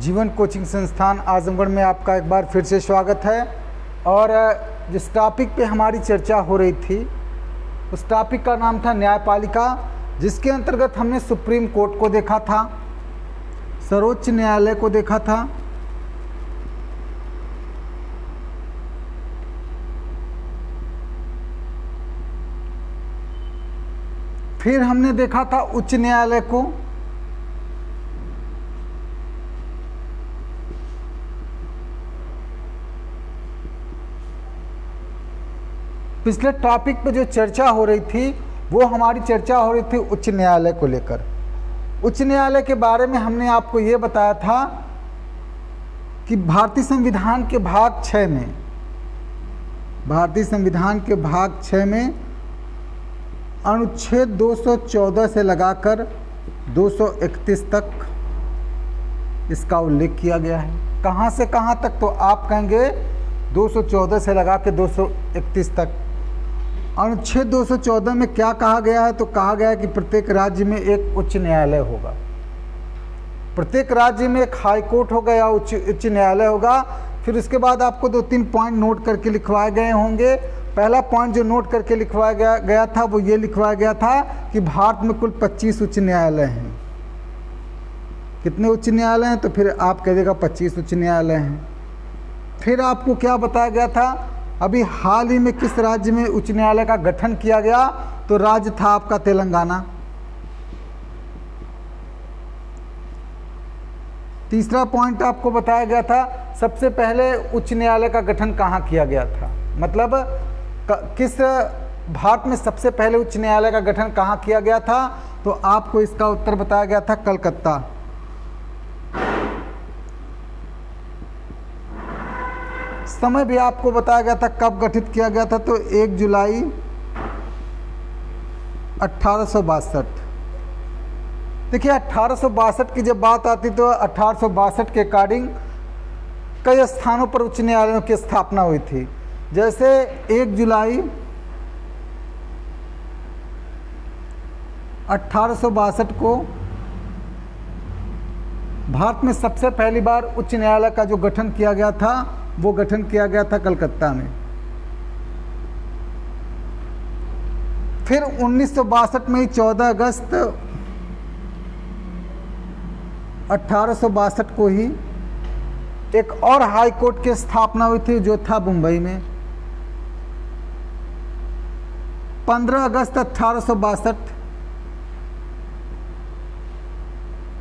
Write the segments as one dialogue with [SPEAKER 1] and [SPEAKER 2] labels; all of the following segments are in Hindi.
[SPEAKER 1] जीवन कोचिंग संस्थान आजमगढ़ में आपका एक बार फिर से स्वागत है। और जिस टॉपिक पे हमारी चर्चा हो रही थी उस टॉपिक का नाम था न्यायपालिका, जिसके अंतर्गत हमने सुप्रीम कोर्ट को देखा था, सर्वोच्च न्यायालय को देखा था, फिर हमने देखा था उच्च न्यायालय को, पिछले टॉपिक पे जो चर्चा हो रही थी वो हमारी चर्चा हो रही थी उच्च न्यायालय को लेकर। उच्च न्यायालय के बारे में हमने आपको ये बताया था कि भारतीय संविधान के भाग 6 में, भारतीय संविधान के भाग 6 में अनुच्छेद 214 से लगाकर 231 तक इसका उल्लेख किया गया है। कहाँ से कहाँ तक? तो आप कहेंगे 214 से लगा के 231 तक। अनुच्छेद 214 में क्या कहा गया है? तो कहा गया है कि प्रत्येक राज्य में एक उच्च न्यायालय होगा, प्रत्येक राज्य में एक हाई कोर्ट होगा या उच्च न्यायालय होगा। फिर उसके बाद आपको 2-3 पॉइंट नोट करके लिखवाए गए होंगे। पहला पॉइंट जो नोट करके लिखवाया गया था वो ये लिखवाया गया था कि भारत में कुल 25 उच्च न्यायालय हैं। कितने उच्च न्यायालय हैं? तो फिर आप कह देगा 25 उच्च न्यायालय हैं। फिर आपको क्या बताया गया था? अभी हाल ही में किस राज्य में उच्च न्यायालय का गठन किया गया? तो राज्य था आपका तेलंगाना। तीसरा पॉइंट आपको बताया गया था सबसे पहले उच्च न्यायालय का गठन कहाँ किया गया था, मतलब किस भारत में सबसे पहले उच्च न्यायालय का गठन कहाँ किया गया था? तो आपको इसका उत्तर बताया गया था कलकत्ता। समय भी आपको बताया गया था कब गठित किया गया था, तो 1 जुलाई 1862। देखिए 1862 की जब बात आती तो 1862 के अकॉर्डिंग कई स्थानों पर उच्च न्यायालयों की स्थापना हुई थी। जैसे 1 जुलाई 1862 को भारत में सबसे पहली बार उच्च न्यायालय का जो गठन किया गया था वो गठन किया गया था कलकत्ता में। फिर 1962 में 14 अगस्त 1862 को ही एक और हाई कोर्ट की स्थापना हुई थी जो था मुंबई में। 15 अगस्त 1862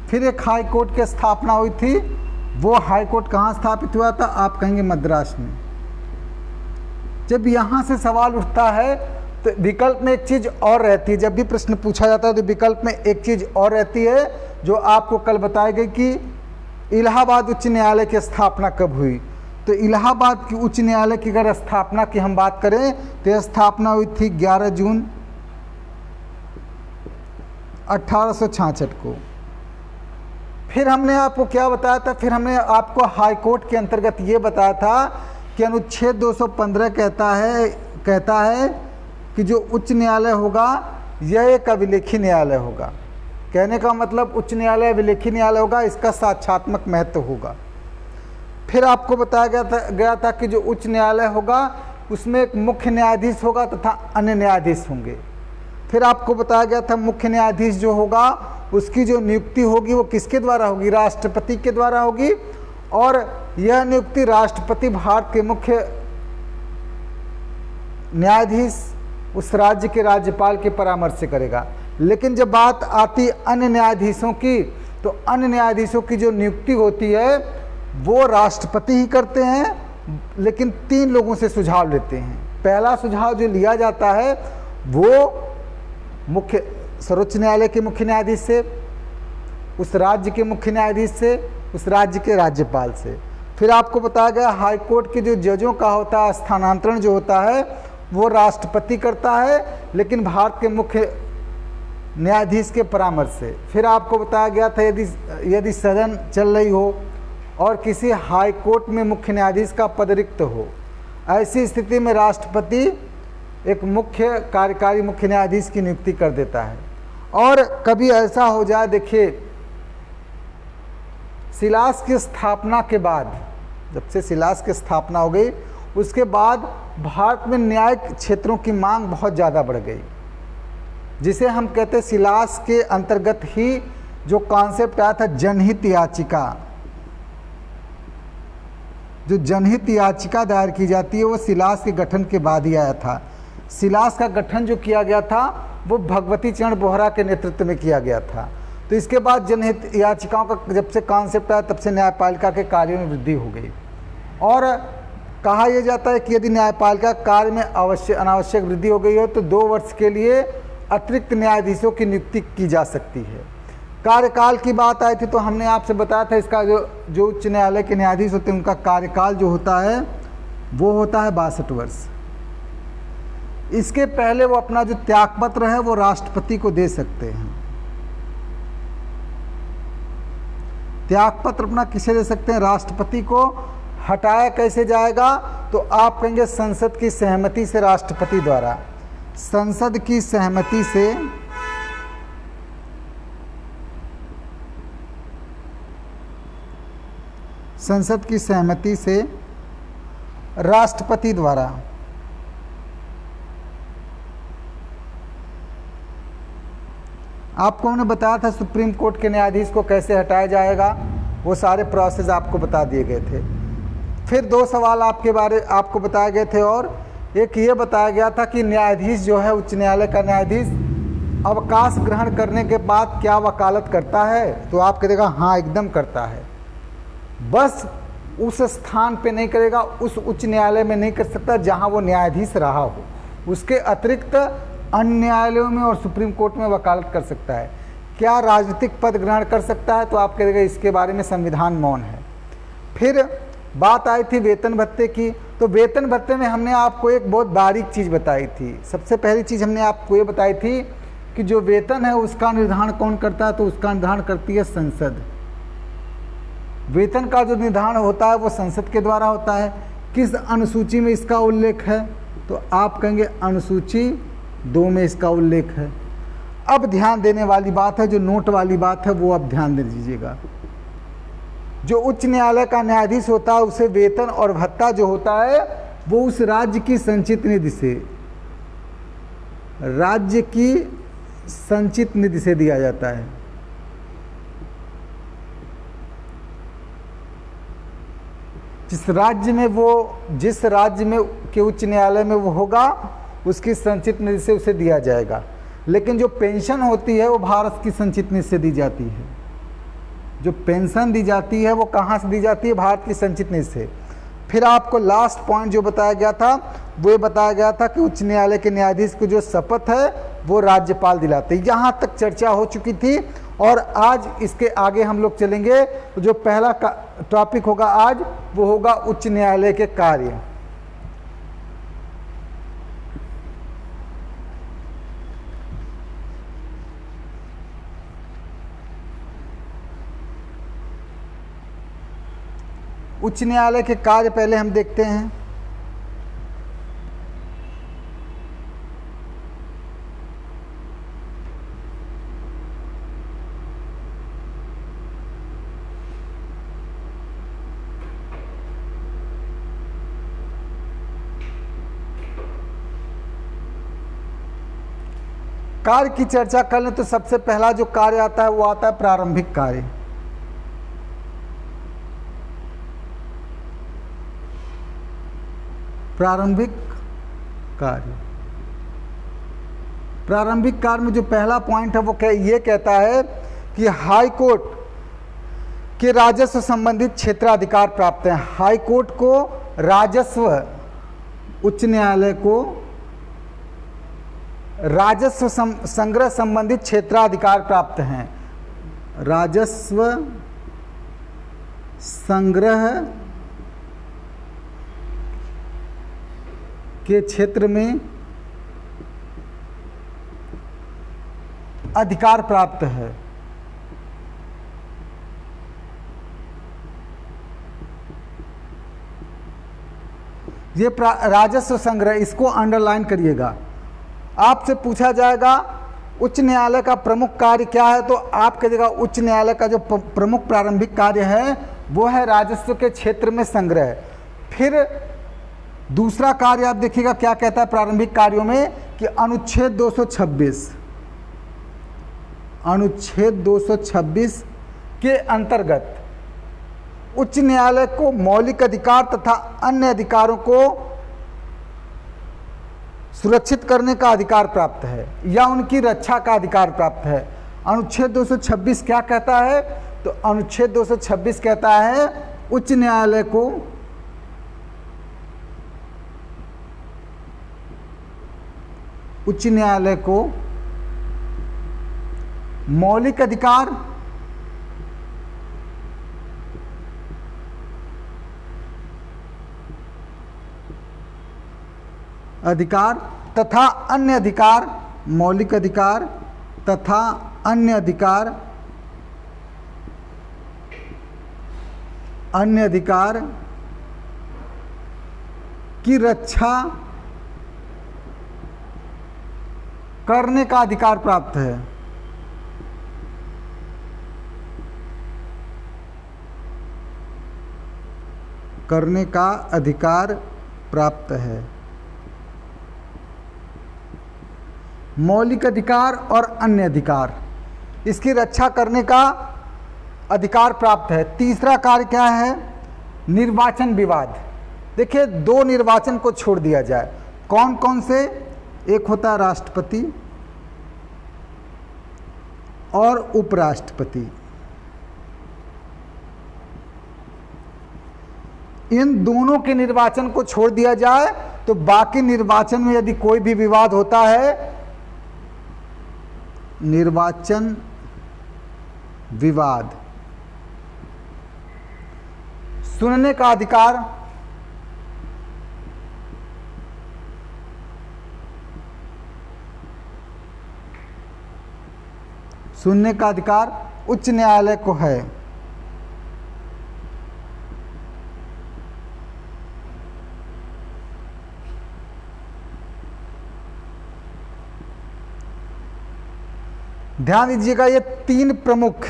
[SPEAKER 1] फिर एक हाई कोर्ट की स्थापना हुई थी। वो हाई कोर्ट कहाँ स्थापित हुआ था? आप कहेंगे मद्रास में। जब यहाँ से सवाल उठता है तो विकल्प में एक चीज़ और रहती है। जब भी प्रश्न पूछा जाता है तो विकल्प में एक चीज़ और रहती है जो आपको कल बताई गई कि इलाहाबाद उच्च न्यायालय की स्थापना कब हुई। तो इलाहाबाद की उच्च न्यायालय की अगर स्थापना की हम बात करें तो यह स्थापना हुई थी 11 जून 1866 को। फिर हमने आपको क्या बताया था? फिर हमने आपको हाई कोर्ट के अंतर्गत ये बताया था कि अनुच्छेद 215 कहता है कि जो उच्च न्यायालय होगा यह एक अभिलेखी न्यायालय होगा। कहने का मतलब उच्च न्यायालय अभिलेखी न्यायालय होगा, इसका साक्षात्मक महत्व होगा। फिर आपको बताया गया था कि जो उच्च न्यायालय होगा उसमें एक मुख्य न्यायाधीश होगा तथा अन्य न्यायाधीश होंगे। फिर आपको बताया गया था मुख्य न्यायाधीश जो होगा उसकी जो नियुक्ति होगी वो किसके द्वारा होगी? राष्ट्रपति के द्वारा होगी। और यह नियुक्ति राष्ट्रपति भारत के मुख्य न्यायाधीश उस राज्य के राज्यपाल के परामर्श से करेगा। लेकिन जब बात आती अन्य न्यायाधीशों की तो अन्य न्यायाधीशों की जो नियुक्ति होती है वो राष्ट्रपति ही करते हैं, लेकिन 3 लोगों से सुझाव लेते हैं। पहला सुझाव जो लिया जाता है वो मुख्य सर्वोच्च न्यायालय के मुख्य न्यायाधीश से, उस राज्य के मुख्य न्यायाधीश से, उस राज्य के राज्यपाल से। फिर आपको बताया गया हाई कोर्ट के जो जजों का होता है स्थानांतरण जो होता है वो राष्ट्रपति करता है, लेकिन भारत के मुख्य न्यायाधीश के परामर्श से। फिर आपको बताया गया था यदि सदन चल रही हो और किसी हाई कोर्ट में मुख्य न्यायाधीश का पद रिक्त हो, ऐसी स्थिति में राष्ट्रपति एक मुख्य कार्यकारी मुख्य न्यायाधीश की नियुक्ति कर देता है। और कभी ऐसा हो जाए, देखिए सिलास की स्थापना के बाद, जब से सिलास की स्थापना हो गई उसके बाद भारत में न्यायिक क्षेत्रों की मांग बहुत ज़्यादा बढ़ गई, जिसे हम कहते हैं सिलास के अंतर्गत ही जो कॉन्सेप्ट आया था जनहित याचिका। जो जनहित याचिका दायर की जाती है वो सिलास के गठन के बाद ही आया था। सिलास का गठन जो किया गया था वो भगवती चरण बोहरा के नेतृत्व में किया गया था। तो इसके बाद जनहित याचिकाओं का जब से कॉन्सेप्ट आया तब से न्यायपालिका के कार्यों में वृद्धि हो गई। और कहा यह जाता है कि यदि न्यायपालिका कार्य में अनावश्यक वृद्धि हो गई हो तो 2 वर्ष के लिए अतिरिक्त न्यायाधीशों की नियुक्ति की जा सकती है। कार्यकाल की बात आई थी तो हमने आपसे बताया था इसका जो उच्च न्यायालय के न्यायाधीश होते हैं उनका कार्यकाल जो होता है वो होता है 62 वर्ष। इसके पहले वो अपना जो त्यागपत्र है वो राष्ट्रपति को दे सकते हैं। त्यागपत्र अपना किसे दे सकते हैं? राष्ट्रपति को। हटाया कैसे जाएगा? तो आप कहेंगे संसद की सहमति से, राष्ट्रपति द्वारा। संसद की सहमति से राष्ट्रपति द्वारा। आपको हमने बताया था सुप्रीम कोर्ट के न्यायाधीश को कैसे हटाया जाएगा, वो सारे प्रोसेस आपको बता दिए गए थे। फिर 2 सवाल आपको बताए गए थे, और एक ये बताया गया था कि न्यायाधीश जो है, उच्च न्यायालय का न्यायाधीश अवकाश ग्रहण करने के बाद क्या वकालत करता है? तो आप कहेगा हाँ एकदम करता है। बस उस स्थान पे नहीं करेगा, उस उच्च न्यायालय में नहीं कर सकता जहां वो न्यायाधीश रहा हो। उसके अतिरिक्त अन्य न्यायालयों में और सुप्रीम कोर्ट में वकालत कर सकता है। क्या राजनीतिक पद ग्रहण कर सकता है? तो आप कहेंगे इसके बारे में संविधान मौन है। फिर बात आई थी वेतन भत्ते की। तो वेतन भत्ते में हमने आपको एक बहुत बारीक चीज़ बताई थी। सबसे पहली चीज़ हमने आपको ये बताई थी कि जो वेतन है उसका निर्धारण कौन करता है? तो उसका निर्धारण करती है संसद। वेतन का जो निर्धारण होता है वो संसद के द्वारा होता है। किस अनुसूची में इसका उल्लेख है? तो आप कहेंगे अनुसूची 2 में इसका उल्लेख है। अब ध्यान देने वाली बात है, जो नोट वाली बात है वो अब ध्यान दे दीजिएगा। जो उच्च न्यायालय का न्यायाधीश होता है उसे वेतन और भत्ता जो होता है वो उस राज्य की संचित निधि से दिया जाता है। जिस राज्य में के उच्च न्यायालय में वो होगा उसकी संचित निधि से उसे दिया जाएगा। लेकिन जो पेंशन होती है वो भारत की संचित निधि से दी जाती है। जो पेंशन दी जाती है वो कहाँ से दी जाती है? भारत की संचित निधि से। फिर आपको लास्ट पॉइंट जो बताया गया था वो ये बताया गया था कि उच्च न्यायालय के न्यायाधीश को जो शपथ है वो राज्यपाल दिलाते। यहाँ तक चर्चा हो चुकी थी और आज इसके आगे हम लोग चलेंगे। तो जो पहला टॉपिक होगा आज वो होगा उच्च न्यायालय के कार्य। उच्च न्यायालय के कार्य पहले हम देखते हैं। कार्य की चर्चा कर लें तो सबसे पहला जो कार्य आता है वो आता है प्रारंभिक कार्य। प्रारंभिक कार्य में जो पहला पॉइंट है वो ये कहता है कि हाई कोर्ट के राजस्व संबंधित क्षेत्राधिकार प्राप्त है। हाई कोर्ट को राजस्व, उच्च न्यायालय को राजस्व संग्रह संबंधित क्षेत्राधिकार प्राप्त हैं। राजस्व संग्रह के क्षेत्र में अधिकार प्राप्त है। ये राजस्व संग्रह, इसको अंडरलाइन करिएगा। आपसे पूछा जाएगा उच्च न्यायालय का प्रमुख कार्य क्या है, तो आप कहिएगा उच्च न्यायालय का जो प्रमुख प्रारंभिक कार्य है वो है राजस्व के क्षेत्र में संग्रह। फिर दूसरा कार्य आप देखिएगा क्या कहता है प्रारंभिक कार्यों में कि अनुच्छेद 226 के अंतर्गत उच्च न्यायालय को मौलिक अधिकार तथा अन्य अधिकारों को सुरक्षित करने का अधिकार प्राप्त है या उनकी रक्षा का अधिकार प्राप्त है। अनुच्छेद 226 क्या कहता है, तो अनुच्छेद 226 कहता है उच्च न्यायालय को मौलिक अधिकार तथा अन्य अधिकार, मौलिक अधिकार तथा अन्य अधिकार की रक्षा करने का अधिकार प्राप्त है। करने का अधिकार प्राप्त है। मौलिक अधिकार और अन्य अधिकार, इसकी रक्षा करने का अधिकार प्राप्त है। तीसरा कार्य क्या है, निर्वाचन विवाद। देखिए दो निर्वाचन को छोड़ दिया जाए, कौन कौन से, एक होता है राष्ट्रपति और उपराष्ट्रपति। इन दोनों के निर्वाचन को छोड़ दिया जाए तो बाकी निर्वाचन में यदि कोई भी विवाद होता है, निर्वाचन विवाद, सुनने का अधिकार, सुनने का अधिकार उच्च न्यायालय को है। ध्यान दीजिएगा ये तीन प्रमुख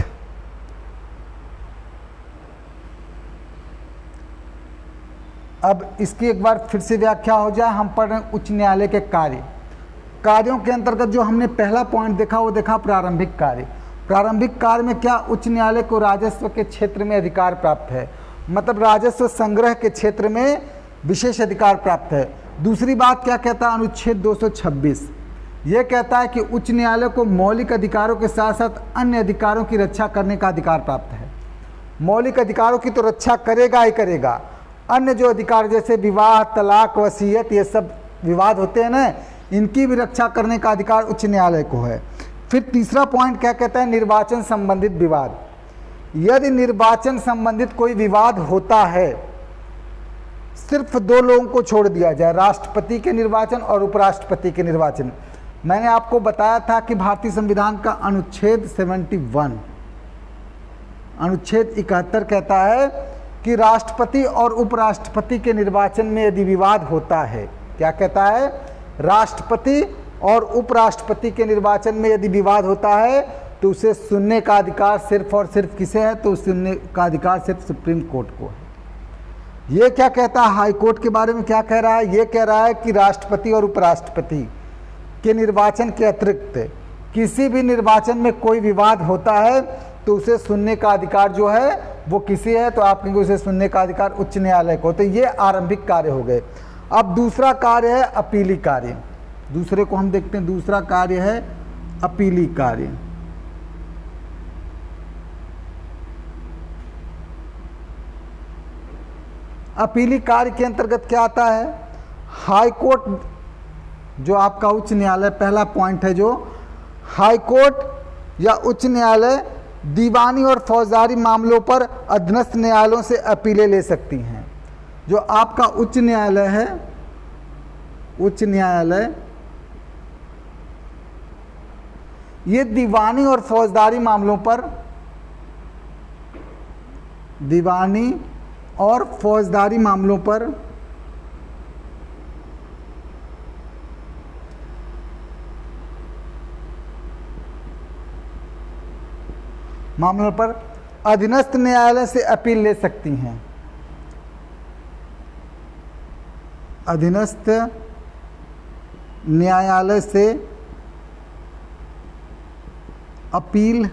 [SPEAKER 1] अब इसकी एक बार फिर से व्याख्या हो जाए। हम पढ़ रहे हैं उच्च न्यायालय के कार्यों के अंतर्गत जो हमने पहला पॉइंट देखा वो देखा प्रारंभिक कार्य। प्रारंभिक कार्य में क्या, उच्च न्यायालय को राजस्व के क्षेत्र में अधिकार प्राप्त है, मतलब राजस्व संग्रह के क्षेत्र में विशेष अधिकार प्राप्त है। दूसरी बात क्या कहता है अनुच्छेद 226, ये कहता है कि उच्च न्यायालय को मौलिक अधिकारों के साथ साथ अन्य अधिकारों की रक्षा करने का अधिकार प्राप्त है। मौलिक अधिकारों की तो रक्षा करेगा ही करेगा, अन्य जो अधिकार जैसे विवाह, तलाक, वसीयत, ये सब विवाद होते हैं ना, इनकी भी रक्षा करने का अधिकार उच्च न्यायालय को है। फिर तीसरा पॉइंट क्या कहता है, निर्वाचन संबंधित विवाद। यदि निर्वाचन संबंधित कोई विवाद होता है, सिर्फ दो लोगों को छोड़ दिया जाए, राष्ट्रपति के निर्वाचन और उपराष्ट्रपति के निर्वाचन। मैंने आपको बताया था कि भारतीय संविधान का अनुच्छेद 71, अनुच्छेद 71 कहता है कि राष्ट्रपति और उपराष्ट्रपति के निर्वाचन में यदि विवाद होता है, क्या कहता है, राष्ट्रपति और उपराष्ट्रपति के निर्वाचन में यदि विवाद होता है तो उसे सुनने का अधिकार सिर्फ और सिर्फ किसे है, तो सुनने का अधिकार सिर्फ सुप्रीम कोर्ट को है। ये क्या कहता है, हाई कोर्ट के बारे में क्या कह रहा है, ये कह रहा है कि राष्ट्रपति और उपराष्ट्रपति के निर्वाचन के अतिरिक्त किसी भी निर्वाचन में कोई विवाद होता है तो उसे सुनने का अधिकार जो है वो किसी है, तो आप कहेंगे उसे सुनने का अधिकार उच्च न्यायालय को। तो ये आरंभिक कार्य हो गए। अब दूसरा कार्य है अपीली कार्य। दूसरे को हम देखते हैं, दूसरा कार्य है अपीली कार्य। अपीली कार्य के अंतर्गत क्या आता है, हाई कोर्ट जो आपका उच्च न्यायालय, पहला पॉइंट है जो हाई कोर्ट या उच्च न्यायालय दीवानी और फौजदारी मामलों पर अधीनस्थ न्यायालयों से अपीलें ले सकती हैं। जो आपका उच्च न्यायालय है, उच्च न्यायालय ये दीवानी और फौजदारी मामलों पर, दीवानी और फौजदारी मामलों पर मामलों पर अधीनस्थ न्यायालय से अपील ले सकती हैं। अधीनस्थ न्यायालय से अपील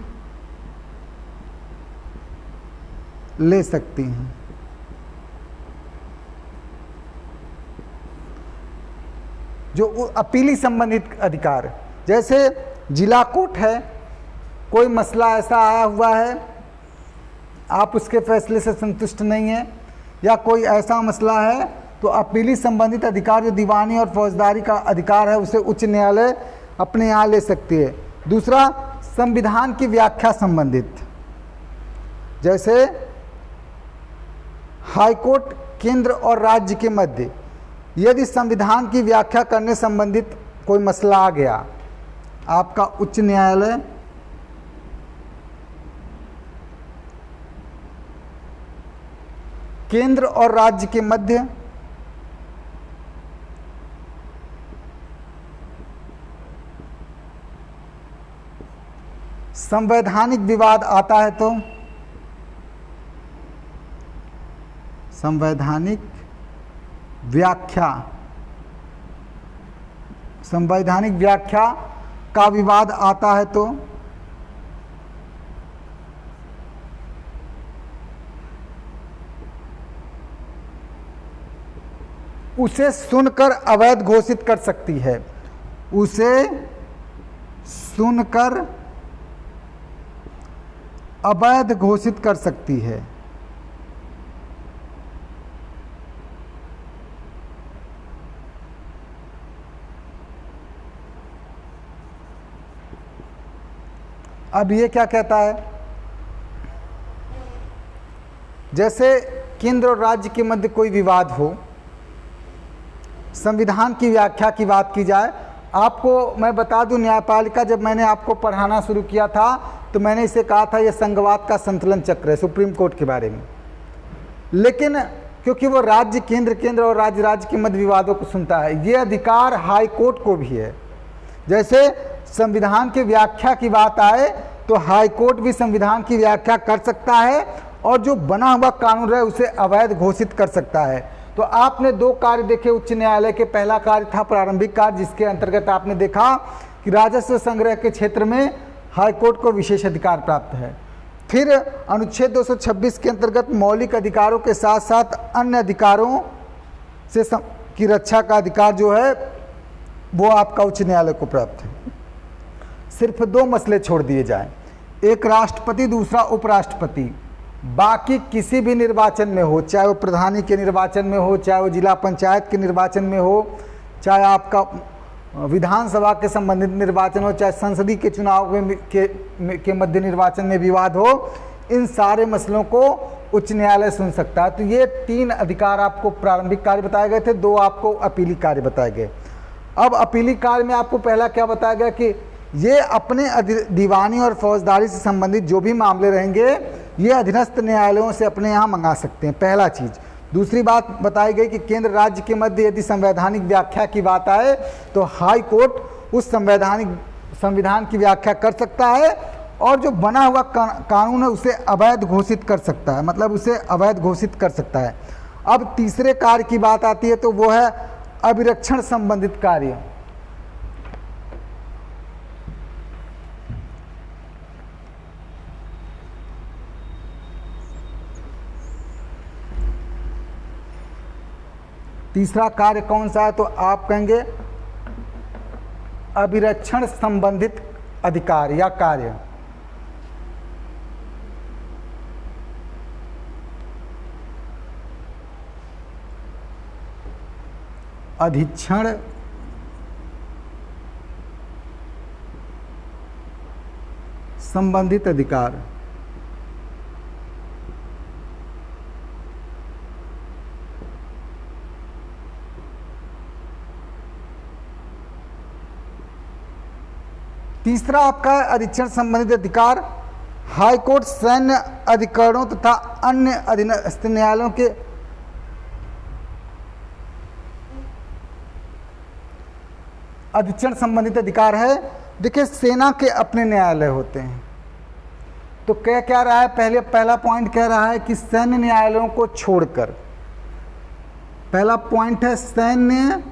[SPEAKER 1] ले सकती हैं। जो अपीली संबंधित अधिकार, जैसे जिला कोर्ट है, कोई मसला ऐसा आया हुआ है, आप उसके फैसले से संतुष्ट नहीं हैं, या कोई ऐसा मसला है, तो अपीली संबंधित अधिकार जो दीवानी और फौजदारी का अधिकार है उसे उच्च न्यायालय अपने यहाँ ले सकती है। दूसरा, संविधान की व्याख्या संबंधित, जैसे हाईकोर्ट केंद्र और राज्य के मध्य यदि संविधान की व्याख्या करने संबंधित कोई मसला आ गया, आपका उच्च न्यायालय केंद्र और राज्य के मध्य संवैधानिक विवाद आता है तो संवैधानिक व्याख्या का विवाद आता है तो उसे सुनकर अवैध घोषित कर सकती है। उसे सुनकर अवैध घोषित कर सकती है। अब ये क्या कहता है, जैसे केंद्र और राज्य के मध्य कोई विवाद हो, संविधान की व्याख्या की बात की जाए। आपको मैं बता दूं, न्यायपालिका जब मैंने आपको पढ़ाना शुरू किया था तो मैंने इसे कहा था यह संघवाद का संतुलन चक्र है सुप्रीम कोर्ट के बारे में। लेकिन क्योंकि वो राज्य केंद्र और राज्य के मध्य विवादों को सुनता है, ये अधिकार हाई कोर्ट को भी है। जैसे संविधान की व्याख्या की बात आए तो हाई कोर्ट भी संविधान की व्याख्या कर सकता है और जो बना हुआ कानून है उसे अवैध घोषित कर सकता है। तो आपने दो कार्य देखे उच्च न्यायालय के। पहला कार्य था प्रारंभिक कार्य, जिसके अंतर्गत आपने देखा कि राजस्व संग्रह के क्षेत्र में हाई कोर्ट को विशेष अधिकार प्राप्त है। फिर अनुच्छेद 226 के अंतर्गत मौलिक अधिकारों के साथ साथ अन्य अधिकारों से की रक्षा का अधिकार जो है वो आपका उच्च न्यायालय को प्राप्त है। सिर्फ दो मसले छोड़ दिए जाएं, एक राष्ट्रपति, दूसरा उपराष्ट्रपति। बाकी किसी भी निर्वाचन में हो, चाहे वो प्रधानी के निर्वाचन में हो, चाहे वो जिला पंचायत के निर्वाचन में हो, चाहे आपका विधानसभा के संबंधित निर्वाचन हो, चाहे संसदीय के चुनाव के मध्य निर्वाचन में विवाद हो, इन सारे मसलों को उच्च न्यायालय सुन सकता है। तो ये तीन अधिकार आपको प्रारंभिक कार्य बताए गए थे, दो आपको अपीली कार्य बताए गए। अब अपीली कार्य में आपको पहला क्या बताया गया कि ये अपने दीवानी और फौजदारी से संबंधित जो भी मामले रहेंगे ये अधीनस्थ न्यायालयों से अपने यहाँ मंगा सकते हैं, पहला चीज़। दूसरी बात बताई गई कि केंद्र राज्य के मध्य यदि संवैधानिक व्याख्या की बात आए तो हाई कोर्ट उस संविधान की व्याख्या कर सकता है और जो बना हुआ कानून है उसे अवैध घोषित कर सकता है, मतलब उसे अवैध घोषित कर सकता है। अब तीसरे कार्य की बात आती है तो वो है अभिरक्षण संबंधित कार्य। तीसरा कार्य कौन सा है तो आप कहेंगे अभिरक्षण संबंधित अधिकार या कार्य। अधीक्षण संबंधित अधिकार। तीसरा आपका अधीक्षण संबंधित अधिकार हाई कोर्ट सैन्य अधिकरणों तथा अन्य अधीनस्थ न्यायालयों के अधीक्षण संबंधित अधिकार है। देखिए, सेना के अपने न्यायालय होते हैं, तो क्या रहा है, पहला पॉइंट कह रहा है कि सैन्य न्यायालयों को छोड़कर, पहला पॉइंट है सैन्य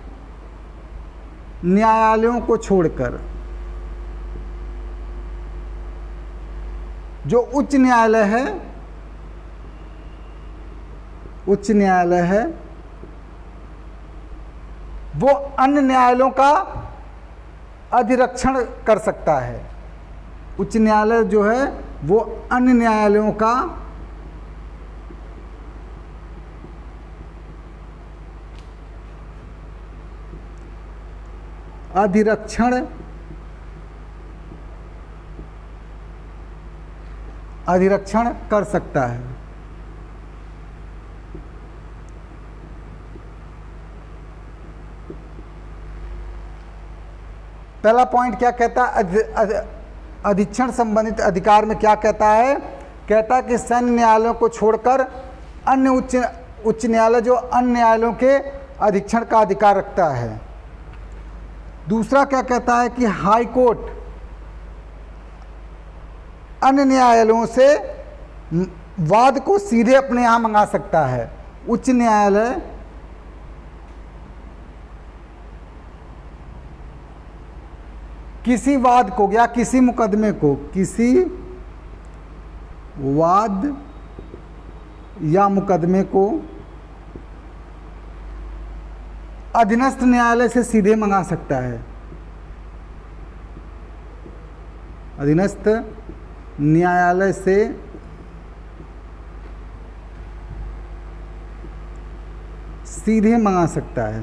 [SPEAKER 1] न्यायालयों को छोड़कर जो उच्च न्यायालय है वो अन्य न्यायालयों का अधिरक्षण कर सकता है। उच्च न्यायालय जो है वो अन्य न्यायालयों का अधिरक्षण कर सकता है। पहला पॉइंट क्या कहता है, अधीक्षण संबंधित अधिकार में क्या कहता है, कहता है कि सैन्य न्यायालयों को छोड़कर अन्य उच्च न्यायालय जो अन्य न्यायालयों के अधीक्षण का अधिकार रखता है। दूसरा क्या कहता है कि हाई कोर्ट अन्य न्यायालयों से वाद को सीधे अपने यहाँ मंगा सकता है। उच्च न्यायालय किसी वाद को या किसी मुकदमे को, किसी वाद या मुकदमे को अधीनस्थ न्यायालय से सीधे मंगा सकता है। अधीनस्थ न्यायालय से सीधे मंगा सकता है।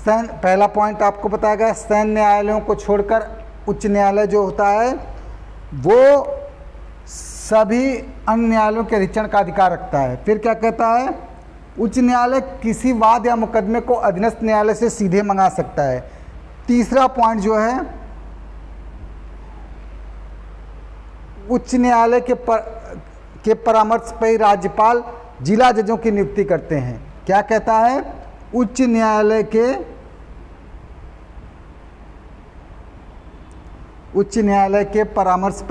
[SPEAKER 1] पहला पॉइंट आपको बताया गया, सैन्य न्यायालयों को छोड़कर उच्च न्यायालय जो होता है वो सभी अन्य न्यायालयों के अधीक्षण का अधिकार रखता है। फिर क्या कहता है, उच्च न्यायालय किसी वाद या मुकदमे को अधीनस्थ न्यायालय से सीधे मंगा सकता है। तीसरा पॉइंट जो है, उच्च न्यायालय के परामर्श पर राज्यपाल जिला जजों की नियुक्ति करते हैं। क्या कहता है, उच्च न्यायालय के परामर्श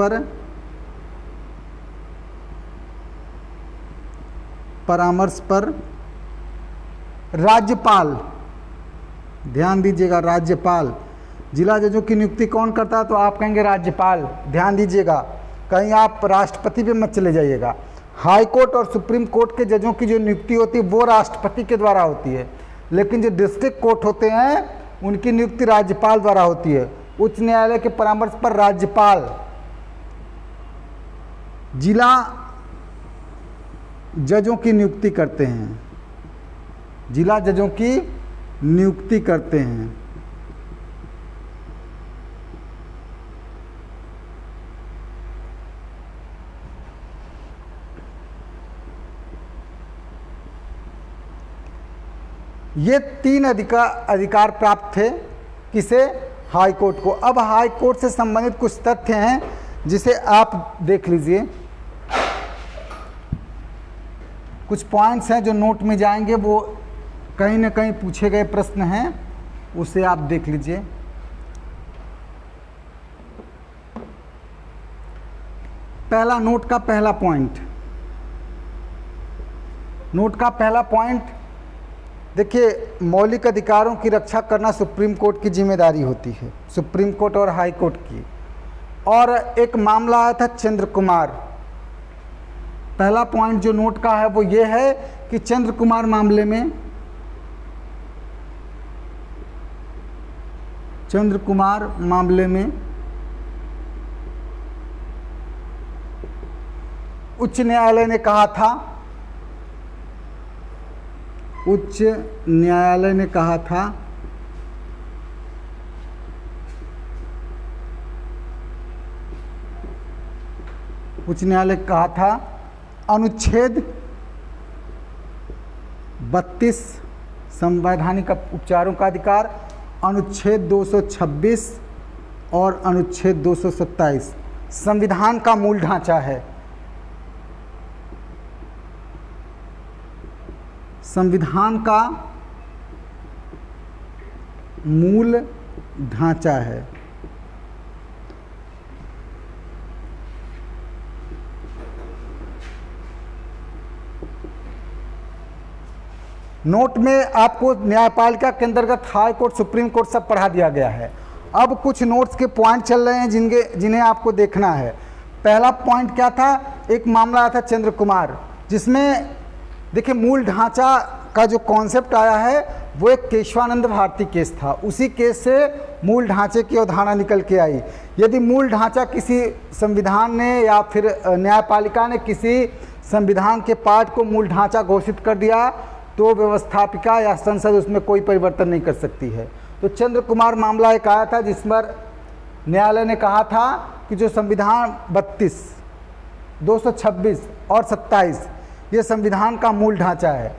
[SPEAKER 1] पर राज्यपाल, ध्यान दीजिएगा, राज्यपाल जिला जजों की नियुक्ति कौन करता है, तो आप कहेंगे राज्यपाल। ध्यान दीजिएगा, कहीं आप राष्ट्रपति पे मत चले जाइएगा। हाई कोर्ट और सुप्रीम कोर्ट के जजों की जो नियुक्ति होती है वो राष्ट्रपति के द्वारा होती है, लेकिन जो डिस्ट्रिक्ट कोर्ट होते हैं उनकी नियुक्ति राज्यपाल द्वारा होती है। उच्च न्यायालय के परामर्श पर राज्यपाल जिला जजों की नियुक्ति करते हैं, जिला जजों की नियुक्ति करते हैं। ये तीन अधिकार प्राप्त थे किसे, हाई कोर्ट को। अब हाई कोर्ट से संबंधित कुछ तथ्य हैं जिसे आप देख लीजिए। कुछ पॉइंट्स हैं जो नोट में जाएंगे, वो कहीं ना कहीं पूछे गए प्रश्न हैं, उसे आप देख लीजिए। पहला, नोट का पहला पॉइंट देखिए, मौलिक अधिकारों की रक्षा करना सुप्रीम कोर्ट की जिम्मेदारी होती है, सुप्रीम कोर्ट और हाई कोर्ट की। और एक मामला आया था चंद्र कुमार। पहला पॉइंट जो नोट का है वो ये है कि चंद्र कुमार मामले में उच्च न्यायालय ने कहा था उच्च न्यायालय कहा था अनुच्छेद 32 संवैधानिक उपचारों का अधिकार, अनुच्छेद 226 और अनुच्छेद 227 संविधान का मूल ढांचा है। संविधान का मूल ढांचा है। नोट में आपको न्यायपालिका के अंतर्गत हाई कोर्ट, सुप्रीम कोर्ट सब पढ़ा दिया गया है। अब कुछ नोट्स के पॉइंट चल रहे हैं जिन्हें आपको देखना है। पहला पॉइंट क्या था, एक मामला आया था चंद्र कुमार, जिसमें देखिए मूल ढांचा का जो कॉन्सेप्ट आया है वो एक केशवानंद भारती केस था। उसी केस से मूल ढांचे की अवधारणा निकल के आई। यदि मूल ढांचा किसी संविधान ने या फिर न्यायपालिका ने किसी संविधान के पार्ट को मूल ढांचा घोषित कर दिया तो व्यवस्थापिका या संसद उसमें कोई परिवर्तन नहीं कर सकती है। तो चंद्र कुमार मामला एक आया था जिस पर न्यायालय ने कहा था कि जो संविधान 32, 226 और 27 ये संविधान का मूल ढांचा है।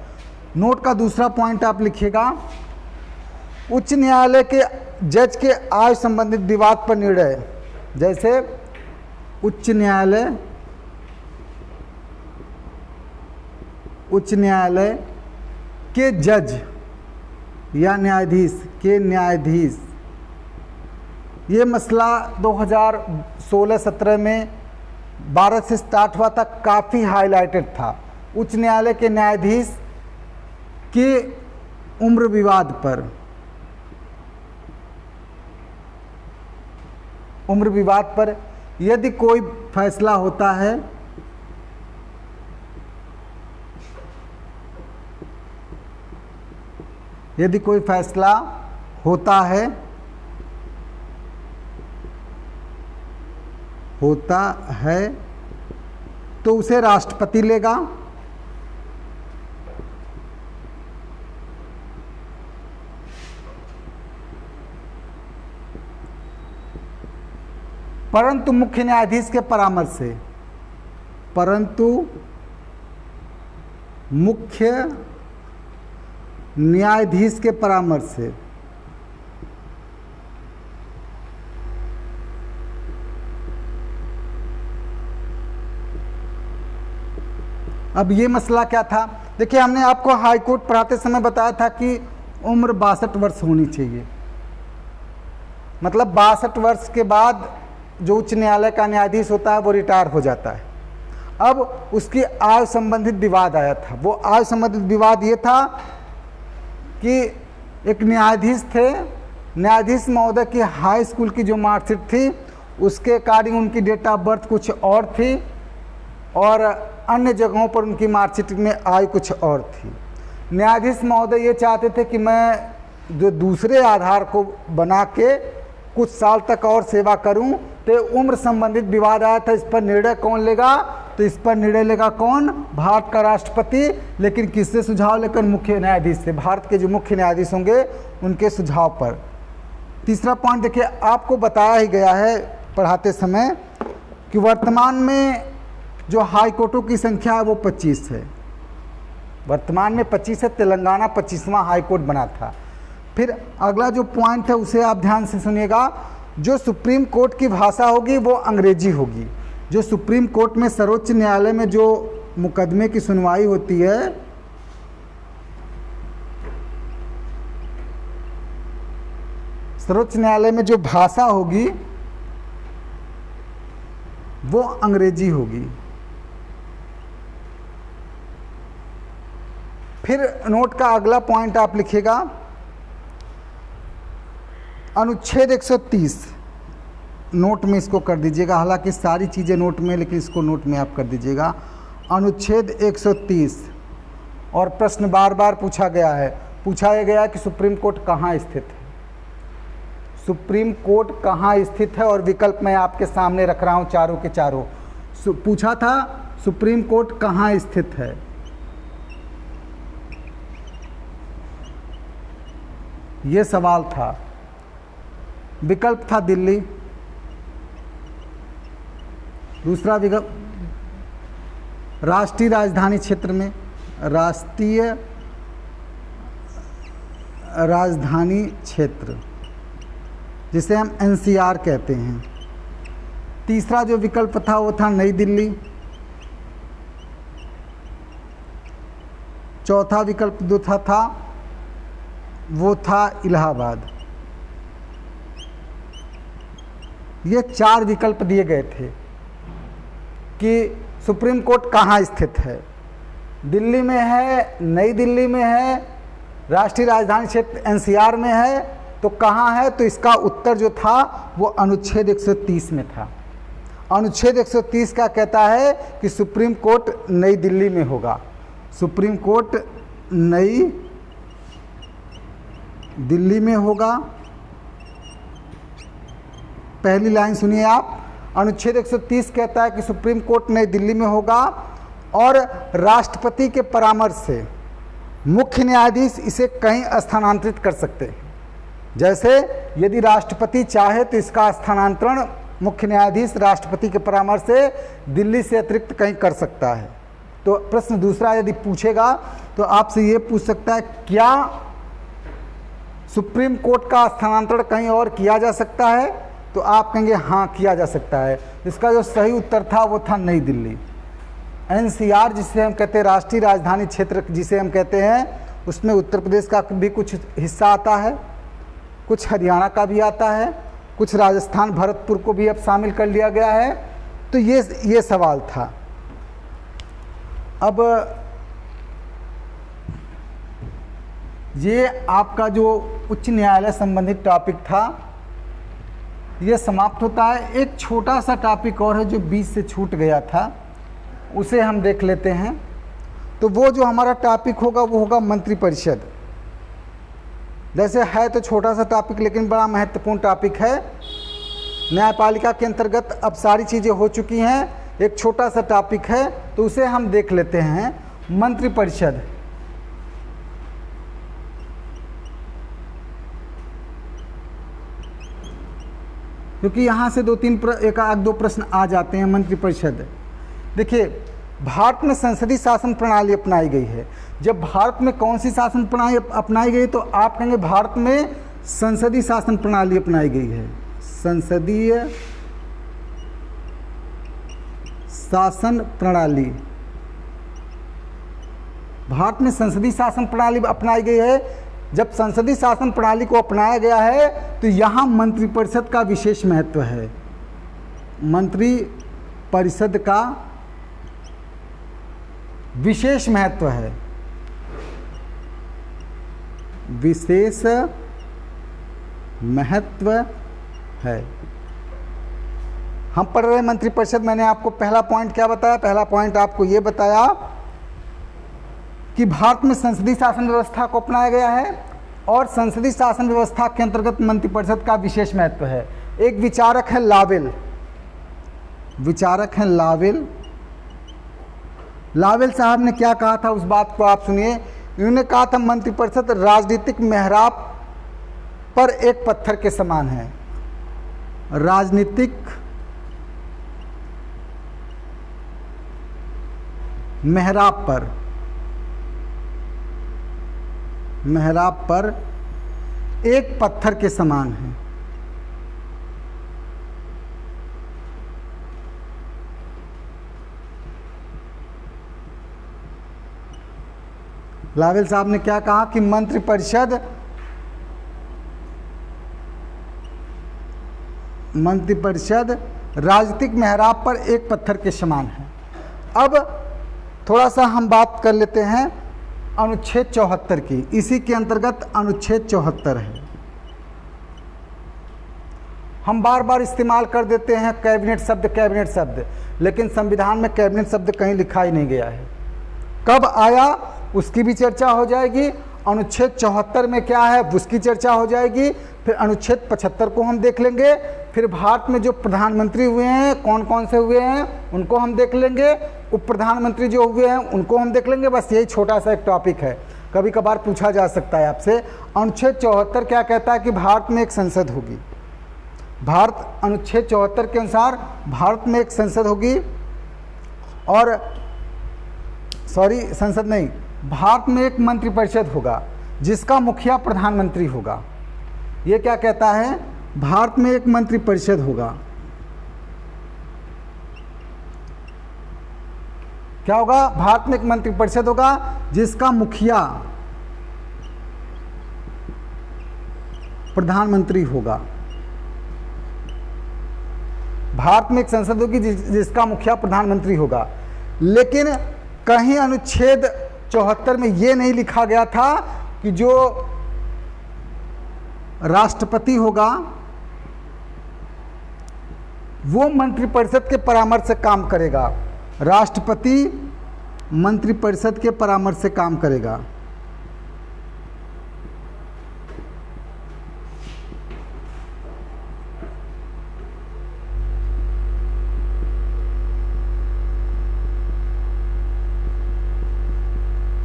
[SPEAKER 1] नोट का दूसरा पॉइंट आप लिखिएगा, उच्च न्यायालय के जज के आय संबंधित विवाद पर निर्णय, जैसे उच्च न्यायालय के जज या न्यायाधीश ये मसला 2016-17 में 12 से स्टार्ट हुआ था, काफ़ी हाईलाइटेड था। उच्च न्यायालय के न्यायाधीश के उम्र विवाद पर यदि कोई फैसला होता है तो उसे राष्ट्रपति लेगा। परंतु मुख्य न्यायाधीश के परामर्श से अब ये मसला क्या था, देखिए हमने आपको हाई कोर्ट पढ़ाते समय बताया था कि उम्र 62 वर्ष होनी चाहिए। मतलब 62 वर्ष के बाद जो उच्च न्यायालय का न्यायाधीश होता है वो रिटायर हो जाता है। अब उसकी आयु संबंधित विवाद आया था। वो आयु संबंधित विवाद ये था कि एक न्यायाधीश थे, न्यायाधीश महोदय की हाई स्कूल की जो मार्कशीट थी उसके अकॉर्डिंग उनकी डेट ऑफ बर्थ कुछ और थी और अन्य जगहों पर उनकी मार्कशीट में आयु कुछ और थी। न्यायाधीश महोदय ये चाहते थे कि मैं जो दूसरे आधार को बना के कुछ साल तक और सेवा करूं, तो उम्र संबंधित विवाद आया था। इस पर निर्णय कौन लेगा, तो इस पर निर्णय लेगा कौन, भारत का राष्ट्रपति। लेकिन किससे सुझाव लेकर, मुख्य न्यायाधीश से, भारत के जो मुख्य न्यायाधीश होंगे उनके सुझाव पर। तीसरा पॉइंट देखिए, आपको बताया ही गया है पढ़ाते समय कि वर्तमान में जो हाई कोर्टों की संख्या है वो 25 है। वर्तमान में 25 है, तेलंगाना 25वां हाई कोर्ट बना था। फिर अगला जो पॉइंट है उसे आप ध्यान से सुनिएगा, जो सुप्रीम कोर्ट की भाषा होगी वो अंग्रेजी होगी। जो सुप्रीम कोर्ट में, सर्वोच्च न्यायालय में जो मुकदमे की सुनवाई होती है सर्वोच्च न्यायालय में जो भाषा होगी वो अंग्रेजी होगी। फिर नोट का अगला पॉइंट आप लिखिएगा, अनुच्छेद 130 नोट में इसको कर दीजिएगा। हालांकि सारी चीज़ें नोट में, लेकिन इसको नोट में आप कर दीजिएगा। अनुच्छेद 130 और प्रश्न बार बार पूछा गया है कि सुप्रीम कोर्ट कहाँ स्थित है। सुप्रीम कोर्ट कहाँ स्थित है और विकल्प मैं आपके सामने रख रहा हूँ चारों के चारों। पूछा था सुप्रीम कोर्ट कहाँ स्थित है। ये सवाल था। विकल्प था दिल्ली, दूसरा विकल्प राष्ट्रीय राजधानी क्षेत्र में, राष्ट्रीय राजधानी क्षेत्र जिसे हम एनसीआर कहते हैं। तीसरा जो विकल्प था वो था नई दिल्ली। चौथा विकल्प जो था वो था इलाहाबाद। ये 4 विकल्प दिए गए थे कि सुप्रीम कोर्ट कहाँ स्थित है, दिल्ली में है, नई दिल्ली में है, राष्ट्रीय राजधानी क्षेत्र एनसीआर में है, तो कहाँ है? तो इसका उत्तर जो था वो अनुच्छेद 130 में था। अनुच्छेद 130 का कहता है कि सुप्रीम कोर्ट नई दिल्ली में होगा। सुप्रीम कोर्ट नई दिल्ली में होगा। पहली लाइन सुनिए आप, अनुच्छेद 130 कहता है कि सुप्रीम कोर्ट नई दिल्ली में होगा और राष्ट्रपति के परामर्श से मुख्य न्यायाधीश इसे कहीं स्थानांतरित कर सकते हैं। जैसे यदि राष्ट्रपति चाहे तो इसका स्थानांतरण मुख्य न्यायाधीश राष्ट्रपति के परामर्श से दिल्ली से अतिरिक्त कहीं कर सकता है। तो प्रश्न दूसरा यदि पूछेगा तो आपसे ये पूछ सकता है, क्या सुप्रीम कोर्ट का स्थानांतरण कहीं और किया जा सकता है? तो आप कहेंगे हाँ किया जा सकता है। इसका जो सही उत्तर था वो था नई दिल्ली। एनसीआर जिसे हम कहते हैं, राष्ट्रीय राजधानी क्षेत्र जिसे हम कहते हैं, उसमें उत्तर प्रदेश का भी कुछ हिस्सा आता है, कुछ हरियाणा का भी आता है, कुछ राजस्थान भरतपुर को भी अब शामिल कर लिया गया है। तो ये सवाल था। अब ये आपका जो उच्च न्यायालय संबंधित टॉपिक था ये समाप्त होता है। एक छोटा सा टॉपिक और है जो बीच से छूट गया था, उसे हम देख लेते हैं। तो वो जो हमारा टॉपिक होगा वो होगा मंत्रिपरिषद। जैसे है तो छोटा सा टॉपिक लेकिन बड़ा महत्वपूर्ण टॉपिक है। न्यायपालिका के अंतर्गत अब सारी चीज़ें हो चुकी हैं, एक छोटा सा टॉपिक है तो उसे हम देख लेते हैं। मंत्रिपरिषद, क्योंकि यहाँ से एक आध दो प्रश्न आ जाते हैं। मंत्रिपरिषद देखिए, भारत में संसदीय शासन प्रणाली अपनाई गई है। जब भारत में कौन सी शासन प्रणाली अपनाई गई तो आप कहेंगे भारत में संसदीय शासन प्रणाली अपनाई गई है। संसदीय शासन प्रणाली, भारत में संसदीय शासन प्रणाली अपनाई गई है। जब संसदीय शासन प्रणाली को अपनाया गया है तो यहाँ मंत्रिपरिषद का विशेष महत्व है। मंत्रिपरिषद का विशेष महत्व है, विशेष महत्व है। हम पढ़ रहे हैं मंत्रिपरिषद। मैंने आपको पहला पॉइंट क्या बताया? पहला पॉइंट आपको ये बताया कि भारत में संसदीय शासन व्यवस्था को अपनाया गया है और संसदीय शासन व्यवस्था के अंतर्गत मंत्रिपरिषद का विशेष महत्व है। एक विचारक है लावेल, विचारक हैं लावेल। लावेल साहब ने क्या कहा था उस बात को आप सुनिए। इन्होंने कहा था मंत्रिपरिषद राजनीतिक मेहराब पर एक पत्थर के समान है। राजनीतिक मेहराब पर एक पत्थर के समान है। लावेल साहब ने क्या कहा कि मंत्रिपरिषद राजनीतिक मेहराब पर एक पत्थर के समान है। अब थोड़ा सा हम बात कर लेते हैं अनुच्छेद 74 की। इसी के अंतर्गत अनुच्छेद 74 है। हम बार बार इस्तेमाल कर देते हैं कैबिनेट शब्द, लेकिन संविधान में कैबिनेट शब्द कहीं लिखा ही नहीं गया है। कब आया उसकी भी चर्चा हो जाएगी। अनुच्छेद 74 में क्या है उसकी चर्चा हो जाएगी। फिर अनुच्छेद 75 को हम देख लेंगे। फिर भारत में जो प्रधानमंत्री हुए हैं कौन कौन से हुए हैं उनको हम देख लेंगे। उप प्रधानमंत्री जो हुए हैं उनको हम देख लेंगे। बस यही छोटा सा एक टॉपिक है, कभी कभार पूछा जा सकता है आपसे। अनुच्छेद 74 क्या कहता है कि भारत में एक संसद होगी। अनुच्छेद 74 के अनुसार भारत में एक संसद होगी और संसद नहीं, भारत में एक मंत्रिपरिषद होगा जिसका मुखिया प्रधानमंत्री होगा। ये क्या कहता है? भारत में एक मंत्रिपरिषद होगा क्या होगा? भारत में एक मंत्रिपरिषद होगा जिसका मुखिया प्रधानमंत्री होगा। भारत में एक संसद होगी जिसका मुखिया प्रधानमंत्री होगा। लेकिन कहीं अनुच्छेद 74 में यह नहीं लिखा गया था कि जो राष्ट्रपति होगा वो मंत्रिपरिषद के परामर्श से काम करेगा। राष्ट्रपति मंत्रिपरिषद के परामर्श से काम करेगा।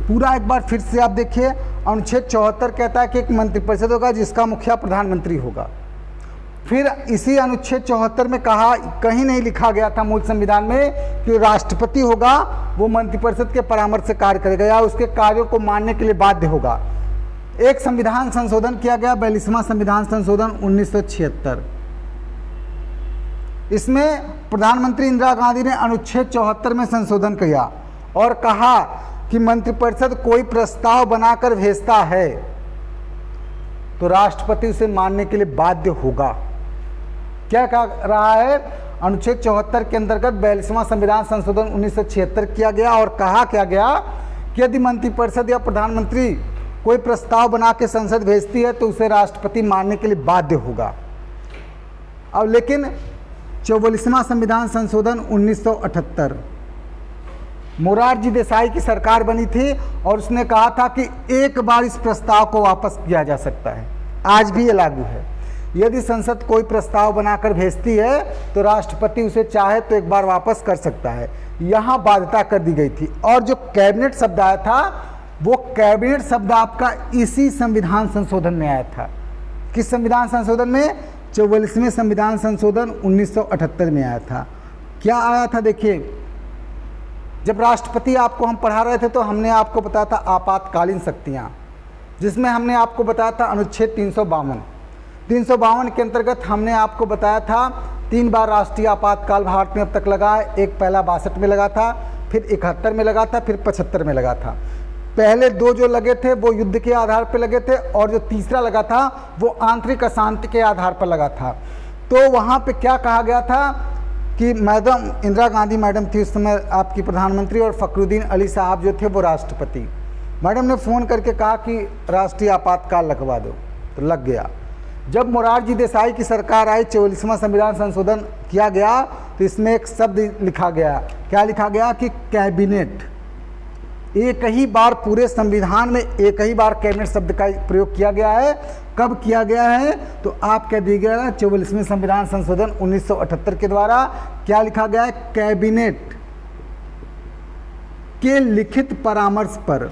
[SPEAKER 1] पूरा एक बार फिर से आप देखिए, अनुच्छेद 74 कहता है कि एक मंत्रिपरिषद होगा जिसका मुखिया प्रधानमंत्री होगा। फिर इसी अनुच्छेद 74 में कहा, कहीं नहीं लिखा गया था मूल संविधान में कि राष्ट्रपति होगा वो मंत्रिपरिषद के परामर्श से कार्य करेगा या उसके कार्यों को मानने के लिए बाध्य होगा। एक संविधान संशोधन किया गया, 42वां संविधान संशोधन 1976। इसमें प्रधानमंत्री इंदिरा गांधी ने अनुच्छेद 74 में संशोधन किया और कहा कि मंत्रिपरिषद कोई प्रस्ताव बनाकर भेजता है तो राष्ट्रपति उसे मानने के लिए बाध्य होगा। क्या कह रहा है? अनुच्छेद 74 के अंतर्गत 42वां संविधान संशोधन 1976 किया गया और कहा क्या गया कि यदि मंत्रिपरिषद या प्रधानमंत्री कोई प्रस्ताव बना के संसद भेजती है तो उसे राष्ट्रपति मानने के लिए बाध्य होगा। अब लेकिन 44वां संविधान संशोधन 1978, मोरारजी देसाई की सरकार बनी थी और उसने कहा था कि एक बार इस प्रस्ताव को वापस किया जा सकता है। आज भी ये लागू है। यदि संसद कोई प्रस्ताव बनाकर भेजती है तो राष्ट्रपति उसे चाहे तो एक बार वापस कर सकता है। यहाँ बाध्यता कर दी गई थी। और जो कैबिनेट शब्द आया था वो कैबिनेट शब्द आपका इसी संविधान संशोधन में आया था। किस संविधान संशोधन में? 44वें संविधान संशोधन 1978 में आया था। क्या आया था? देखिए, जब राष्ट्रपति आपको हम पढ़ा रहे थे तो हमने आपको बताया था आपातकालीन शक्तियाँ, जिसमें हमने आपको बताया था अनुच्छेद 352 के अंतर्गत हमने आपको बताया था 3 बार राष्ट्रीय आपातकाल भारत में अब तक लगा है। एक पहला 62 में लगा था, फिर 71 में लगा था, फिर 75 में लगा था। पहले 2 जो लगे थे वो युद्ध के आधार पर लगे थे और जो तीसरा लगा था वो आंतरिक अशांति के आधार पर लगा था। तो वहाँ पे क्या कहा गया था कि मैडम इंदिरा गांधी मैडम थी उस समय आपकी प्रधानमंत्री और फखरुद्दीन अली साहब जो थे वो राष्ट्रपति। मैडम ने फ़ोन करके कहा कि राष्ट्रीय आपातकाल लगवा दो, तो लग गया। जब मोरारजी देसाई की सरकार आई, 44वां संविधान संशोधन किया गया तो इसमें एक शब्द लिखा गया। क्या लिखा गया? कि कैबिनेट। एक ही बार पूरे संविधान में एक ही बार कैबिनेट शब्द का प्रयोग किया गया है। कब किया गया है? तो आप कह दिया गया 44वें संविधान संशोधन 1978 के द्वारा। क्या लिखा गया है? कैबिनेट के लिखित परामर्श पर,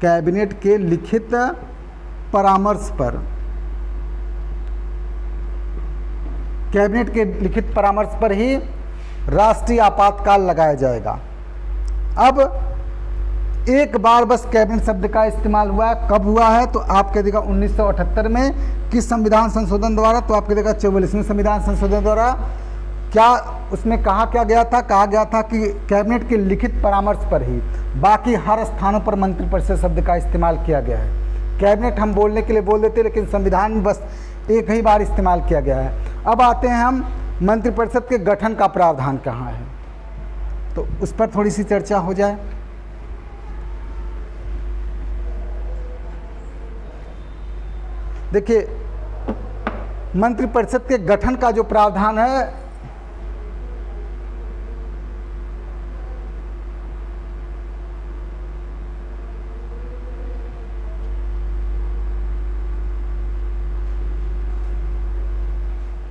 [SPEAKER 1] कैबिनेट के लिखित परामर्श पर, कैबिनेट के लिखित परामर्श पर ही राष्ट्रीय आपातकाल लगाया जाएगा। अब एक बार बस कैबिनेट शब्द का इस्तेमाल हुआ है। कब हुआ है? तो आप कह देगा 1978 में। किस संविधान संशोधन द्वारा? तो आप कह देगा 44वें संविधान संशोधन द्वारा। क्या उसमें कहा क्या गया था? कहा गया था कि कैबिनेट के लिखित परामर्श पर ही, बाकी हर स्थानों पर मंत्रिपरिषद शब्द का इस्तेमाल किया गया है। कैबिनेट हम बोलने के लिए बोल देते, लेकिन संविधान में बस एक ही बार इस्तेमाल किया गया है। अब आते हैं हम मंत्रिपरिषद के गठन का प्रावधान कहाँ है, तो उस पर थोड़ी सी चर्चा हो जाए। देखिए, मंत्रिपरिषद के गठन का जो प्रावधान है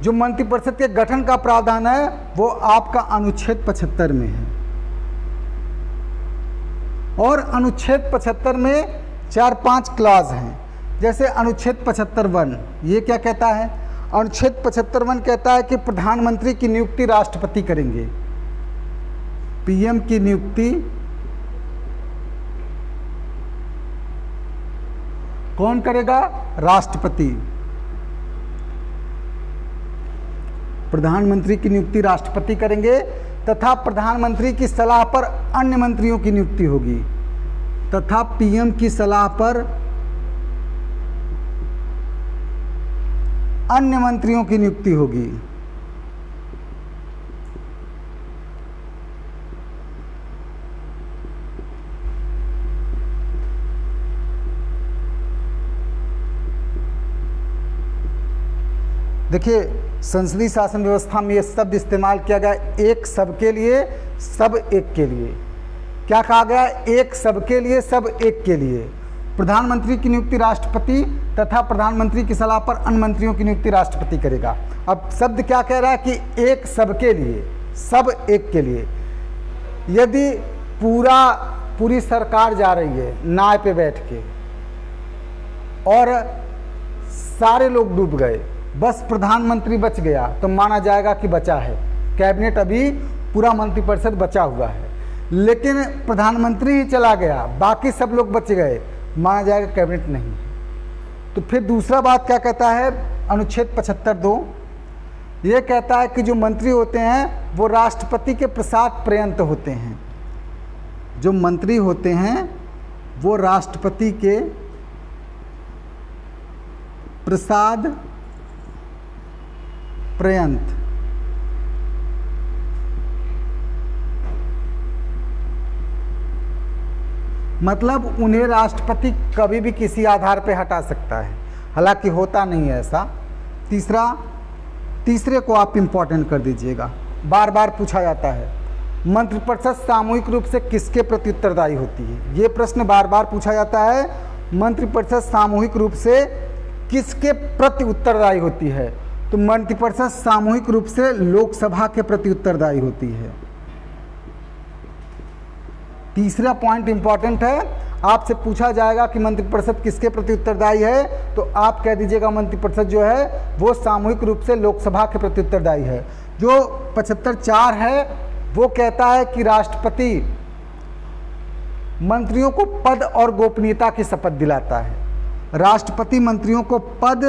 [SPEAKER 1] जो मंत्रिपरिषद के गठन का प्रावधान है वो आपका अनुच्छेद 75 में है। और अनुच्छेद 75 में 4-5 क्लॉज हैं। जैसे अनुच्छेद 75(1) ये क्या कहता है? अनुच्छेद 75(1) कहता है कि प्रधानमंत्री की नियुक्ति राष्ट्रपति करेंगे। पीएम की नियुक्ति कौन करेगा? राष्ट्रपति। प्रधानमंत्री की नियुक्ति राष्ट्रपति करेंगे। तथा प्रधानमंत्री की सलाह पर अन्य मंत्रियों की नियुक्ति होगी। तथा पीएम की सलाह पर अन्य मंत्रियों की नियुक्ति होगी। देखिए, संसदीय शासन व्यवस्था में यह शब्द इस्तेमाल किया गया, एक सबके लिए सब एक के लिए। क्या कहा गया? एक सबके लिए सब एक के लिए। प्रधानमंत्री की नियुक्ति राष्ट्रपति तथा प्रधानमंत्री की सलाह पर अन्य मंत्रियों की नियुक्ति राष्ट्रपति करेगा। अब शब्द क्या कह रहा है कि एक सबके लिए सब एक के लिए। यदि पूरी सरकार जा रही है नाव पे बैठ के और सारे लोग डूब गए, बस प्रधानमंत्री बच गया, तो माना जाएगा कि बचा है। कैबिनेट अभी पूरा मंत्रिपरिषद बचा हुआ है, लेकिन प्रधानमंत्री ही चला गया, बाकी सब लोग बच गए, माना जाएगा कैबिनेट नहीं है। तो फिर दूसरा बात क्या कहता है अनुच्छेद 75(2), ये कहता है कि जो मंत्री होते हैं वो राष्ट्रपति के प्रसाद पर्यंत होते हैं। जो मंत्री होते हैं वो राष्ट्रपति के प्रसाद पर्यंत मतलब उन्हें राष्ट्रपति कभी भी किसी आधार पर हटा सकता है, हालांकि होता नहीं है ऐसा। तीसरे को आप इंपॉर्टेंट कर दीजिएगा, बार बार पूछा जाता है, मंत्रिपरिषद सामूहिक रूप से किसके प्रति उत्तरदायी होती है? ये प्रश्न बार बार पूछा जाता है, मंत्रिपरिषद सामूहिक रूप से किसके प्रति उत्तरदायी होती है? तो मंत्रिपरिषद सामूहिक रूप से लोकसभा के प्रति उत्तरदायी होती है। तीसरा पॉइंट इंपॉर्टेंट है, आपसे पूछा जाएगा कि मंत्रिपरिषद किसके प्रति उत्तरदायी है, तो आप कह दीजिएगा मंत्रिपरिषद जो है वो सामूहिक रूप से लोकसभा के प्रति उत्तरदायी है। जो 75(4) है वो कहता है कि राष्ट्रपति मंत्रियों को पद और गोपनीयता की शपथ दिलाता है। राष्ट्रपति मंत्रियों को पद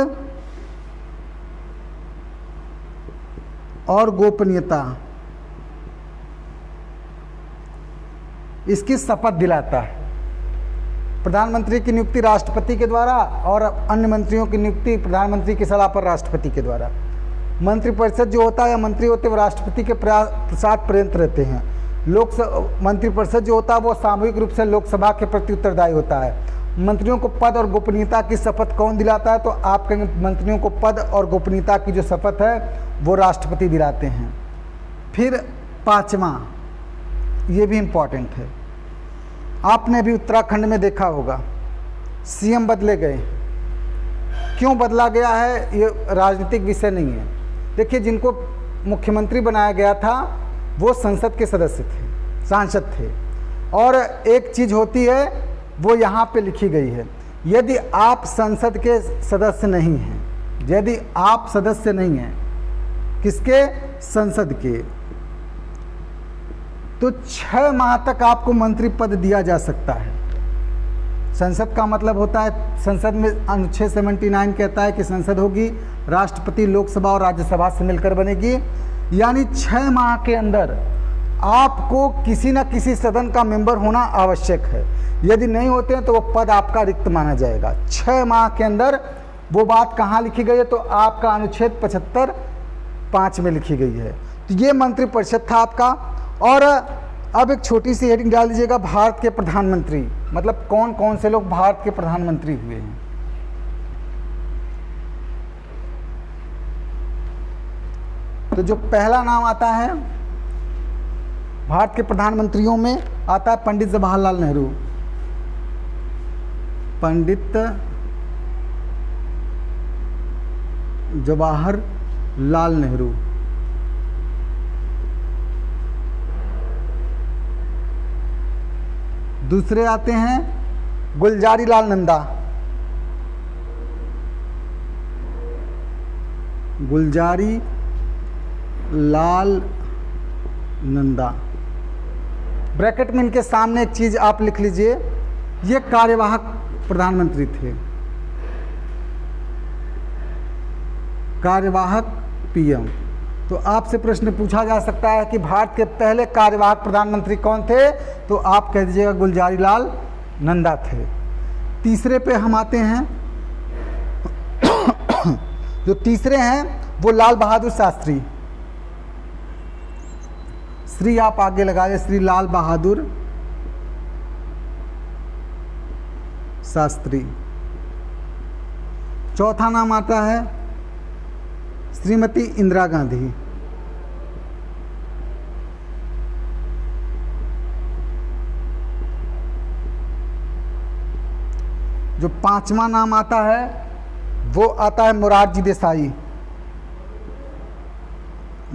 [SPEAKER 1] और गोपनीयता इसकी शपथ दिलाता है। प्रधानमंत्री की नियुक्ति राष्ट्रपति के द्वारा और अन्य मंत्रियों की नियुक्ति प्रधानमंत्री की सलाह पर राष्ट्रपति के द्वारा। मंत्रिपरिषद जो होता है या मंत्री होते हैं वो राष्ट्रपति के प्रसाद पर्यंत रहते हैं। मंत्रिपरिषद जो होता है वो सामूहिक रूप से लोकसभा के प्रति उत्तरदायी होता है। मंत्रियों को पद और गोपनीयता की शपथ कौन दिलाता है? तो आप कहेंगे मंत्रियों को पद और गोपनीयता की जो शपथ है वो राष्ट्रपति दिलाते हैं। फिर 5वां, ये भी इम्पॉर्टेंट है, आपने भी उत्तराखंड में देखा होगा सीएम बदले गए। क्यों बदला गया है ये राजनीतिक विषय नहीं है। देखिए, जिनको मुख्यमंत्री बनाया गया था वो संसद के सदस्य थे, सांसद थे, और एक चीज़ होती है वो यहाँ पे लिखी गई है, यदि आप संसद के सदस्य नहीं हैं, यदि आप सदस्य नहीं हैं किसके? संसद के, तो 6 माह तक आपको मंत्री पद दिया जा सकता है। संसद का मतलब होता है, संसद में अनुच्छेद 79 कहता है कि संसद होगी, राष्ट्रपति लोकसभा और राज्यसभा से मिलकर बनेगी, यानी 6 माह के अंदर आपको किसी न किसी सदन का मेंबर होना आवश्यक है। यदि नहीं होते हैं तो वो पद आपका रिक्त माना जाएगा। 6 माह के अंदर वो बात कहाँ लिखी गई है? तो आपका अनुच्छेद 75(5) में लिखी गई है। तो ये मंत्रिपरिषद था आपका। और अब एक छोटी सी हेडिंग डाल दीजिएगा, भारत के प्रधानमंत्री, मतलब कौन कौन से लोग भारत के प्रधानमंत्री हुए हैं। तो जो पहला नाम आता है भारत के प्रधानमंत्रियों में आता है पंडित जवाहरलाल नेहरू। पंडित जवाहरलाल नेहरू। दूसरे आते हैं गुलजारी लाल नंदा। गुलजारी लाल नंदा। ब्रैकेट में इनके सामने एक चीज आप लिख लीजिए, ये कार्यवाहक प्रधानमंत्री थे, कार्यवाहक पीएम। तो आपसे प्रश्न पूछा जा सकता है कि भारत के पहले कार्यवाहक प्रधानमंत्री कौन थे, तो आप कह दीजिएगा गुलजारी लाल नंदा थे। तीसरे पे हम आते हैं। जो तीसरे हैं वो लाल बहादुर शास्त्री। श्री आप आगे लगा दे, श्री लाल बहादुर शास्त्री। चौथा नाम आता है श्रीमती इंदिरा गांधी। जो पांचवा नाम आता है वो आता है मोरारजी देसाई।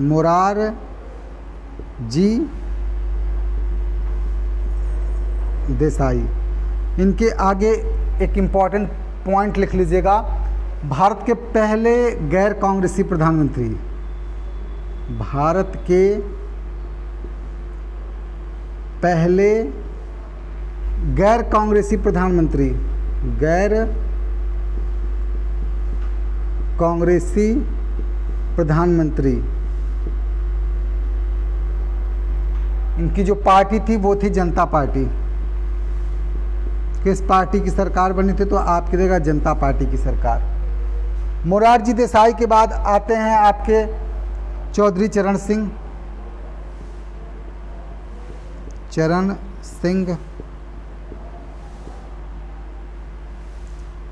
[SPEAKER 1] मोरारजी देसाई। इनके आगे एक इम्पॉर्टेंट पॉइंट लिख लीजिएगा, भारत के पहले गैर कांग्रेसी प्रधानमंत्री। भारत के पहले गैर कांग्रेसी प्रधानमंत्री, गैर कांग्रेसी प्रधानमंत्री। इनकी जो पार्टी थी वो थी जनता पार्टी। किस पार्टी की सरकार बनी थी, तो आप कहिएगा जनता पार्टी की सरकार। मोरारजी देसाई के बाद आते हैं आपके चौधरी चरण सिंह। चरण सिंह।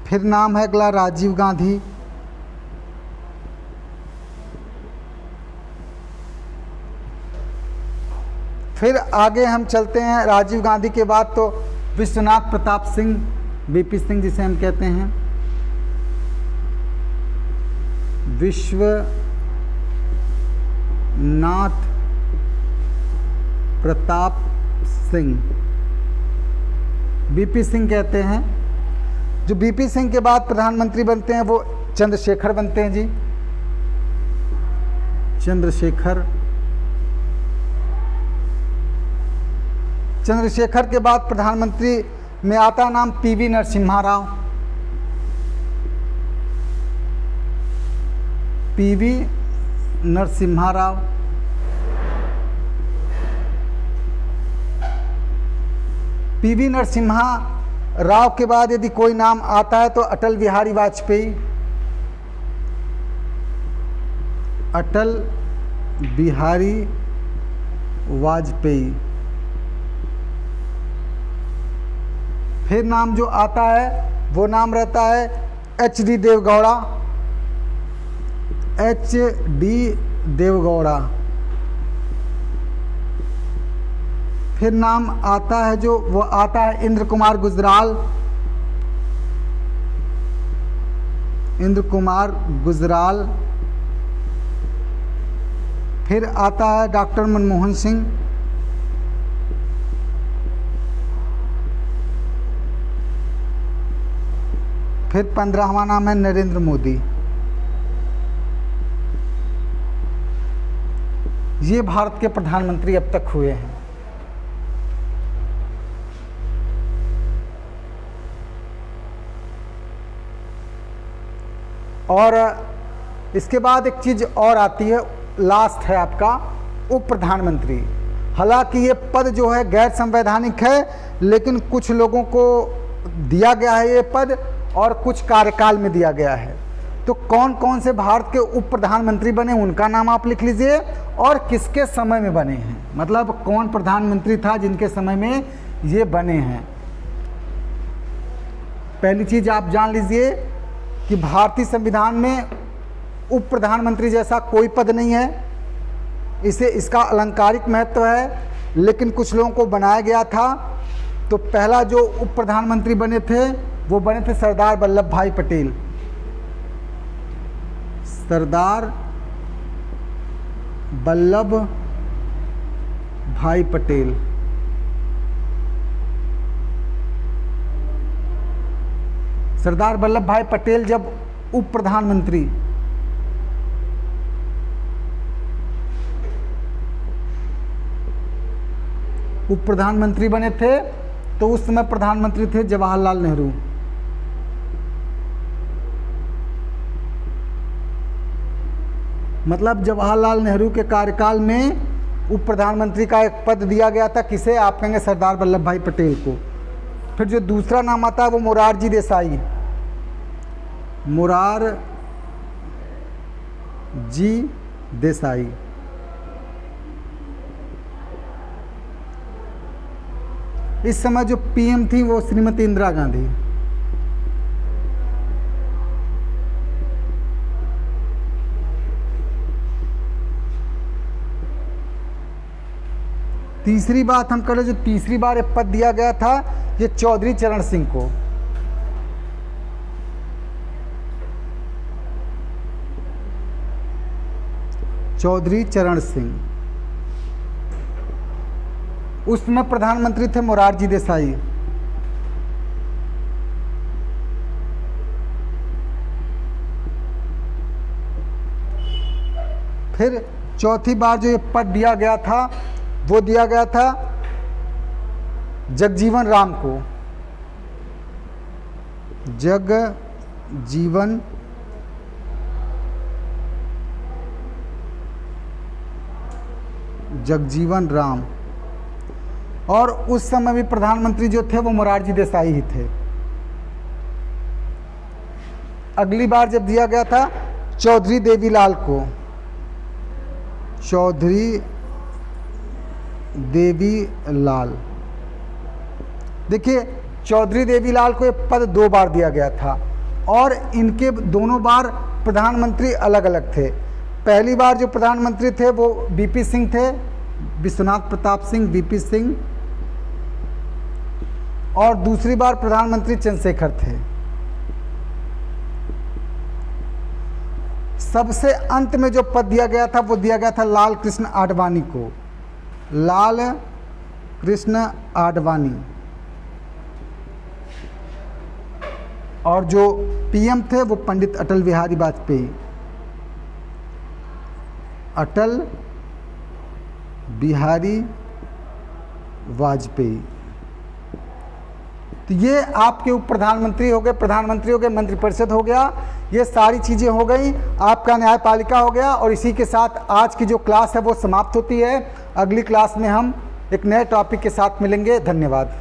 [SPEAKER 1] फिर नाम है अगला राजीव गांधी। फिर आगे हम चलते हैं, राजीव गांधी के बाद तो विश्वनाथ प्रताप सिंह, वीपी सिंह जिसे हम कहते हैं, विश्वनाथ प्रताप सिंह, वीपी सिंह कहते हैं। जो वीपी सिंह के बाद प्रधानमंत्री बनते हैं वो चंद्रशेखर बनते हैं जी, चंद्रशेखर। चंद्रशेखर के बाद प्रधानमंत्री में आता है नाम PV Narasimha Rao. PV Narasimha Rao. PV Narasimha Rao के बाद यदि कोई नाम आता है तो अटल बिहारी वाजपेयी। अटल बिहारी वाजपेयी। फिर नाम जो आता है वो नाम रहता है एच.डी. देवगौड़ा। एच.डी. देवगौड़ा। फिर नाम आता है जो वो आता है इंद्र कुमार गुजराल। इंद्र कुमार गुजराल। फिर आता है डॉक्टर मनमोहन सिंह। फिर 15वां नाम है नरेंद्र मोदी। ये भारत के प्रधानमंत्री अब तक हुए हैं। और इसके बाद एक चीज और आती है, लास्ट है आपका उप प्रधानमंत्री। हालांकि ये पद जो है गैर संवैधानिक है, लेकिन कुछ लोगों को दिया गया है ये पद और कुछ कार्यकाल में दिया गया है। तो कौन कौन से भारत के उप प्रधानमंत्री बने उनका नाम आप लिख लीजिए, और किसके समय में बने हैं, मतलब कौन प्रधानमंत्री था जिनके समय में ये बने हैं। पहली चीज आप जान लीजिए कि भारतीय संविधान में उप प्रधानमंत्री जैसा कोई पद नहीं है। इसका अलंकारिक महत्व है, लेकिन कुछ लोगों को बनाया गया था। तो पहला जो उप प्रधानमंत्री बने थे वो बने थे सरदार वल्लभ भाई पटेल। सरदार वल्लभ भाई पटेल। सरदार वल्लभ भाई पटेल जब उप प्रधानमंत्री बने थे तो उस समय प्रधानमंत्री थे जवाहरलाल नेहरू। मतलब जवाहरलाल नेहरू के कार्यकाल में उप प्रधानमंत्री का एक पद दिया गया था, किसे? आप कहेंगे सरदार वल्लभ भाई पटेल को। फिर जो दूसरा नाम आता है वो मोरारजी देसाई, मोरारजी देसाई। इस समय जो पीएम थी वो श्रीमती इंदिरा गांधी। तीसरी बात हम करें, जो तीसरी बार ये पद दिया गया था ये चौधरी चरण सिंह को। चौधरी चरण सिंह। उस समय प्रधानमंत्री थे मोरारजी देसाई। फिर चौथी बार जो ये पद दिया गया था वो दिया गया था जगजीवन राम को। जगजीवन राम। और उस समय भी प्रधानमंत्री जो थे वो मोरारजी देसाई ही थे। अगली बार जब दिया गया था चौधरी देवीलाल को, चौधरी देवीलाल। देखिए चौधरी देवीलाल को ये पद 2 बार दिया गया था और इनके दोनों बार प्रधानमंत्री अलग अलग थे। पहली बार जो प्रधानमंत्री थे वो बीपी सिंह थे, विश्वनाथ प्रताप सिंह, बीपी सिंह। और दूसरी बार प्रधानमंत्री चंद्रशेखर थे। सबसे अंत में जो पद दिया गया था वो दिया गया था लाल कृष्ण आडवाणी को, लाल कृष्ण आडवाणी। और जो पीएम थे वो पंडित अटल बिहारी वाजपेयी, अटल बिहारी वाजपेयी। तो ये आपके उप प्रधानमंत्री हो गए, प्रधानमंत्री हो गए, मंत्रिपरिषद हो गया, ये सारी चीज़ें हो गई, आपका न्यायपालिका हो गया। और इसी के साथ आज की जो क्लास है वो समाप्त होती है। अगली क्लास में हम एक नए टॉपिक के साथ मिलेंगे। धन्यवाद।